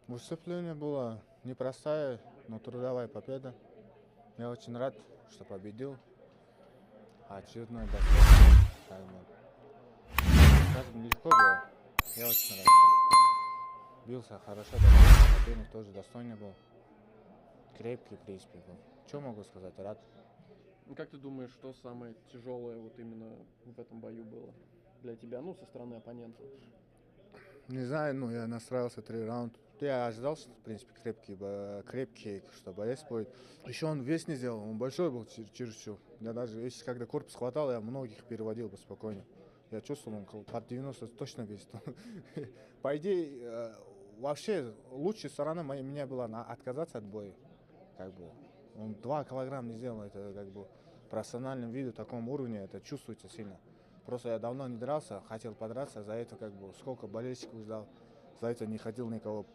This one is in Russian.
Выступление было непростая, но трудовая победа. Я очень рад, что победил. Очередной доход. Как бы, скажем, нелегко было. Я очень рад. Бился хорошо, соперник тоже достойный был. Крепкий, в принципе, был. Что могу сказать? Рад. Как ты думаешь, что самое тяжелое вот именно в этом бою было для тебя, ну, со стороны оппонента? Не знаю, я настраивался 3 раунда. Я ожидал, что, в принципе, крепкий, что боец будет. Еще он вес не сделал, он большой был чересчур. Я даже, если когда корпус хватал, я многих переводил бы спокойно. Я чувствовал, он под 90 точно весит. По идее, вообще, лучшая сторона меня была отказаться от боя. Как бы. Он 2 килограмма не сделал, это как бы в профессиональном виде, таком уровне, это чувствуется сильно. Просто я давно не дрался, хотел подраться, за это как бы сколько болельщиков ждал, за это не хотел никого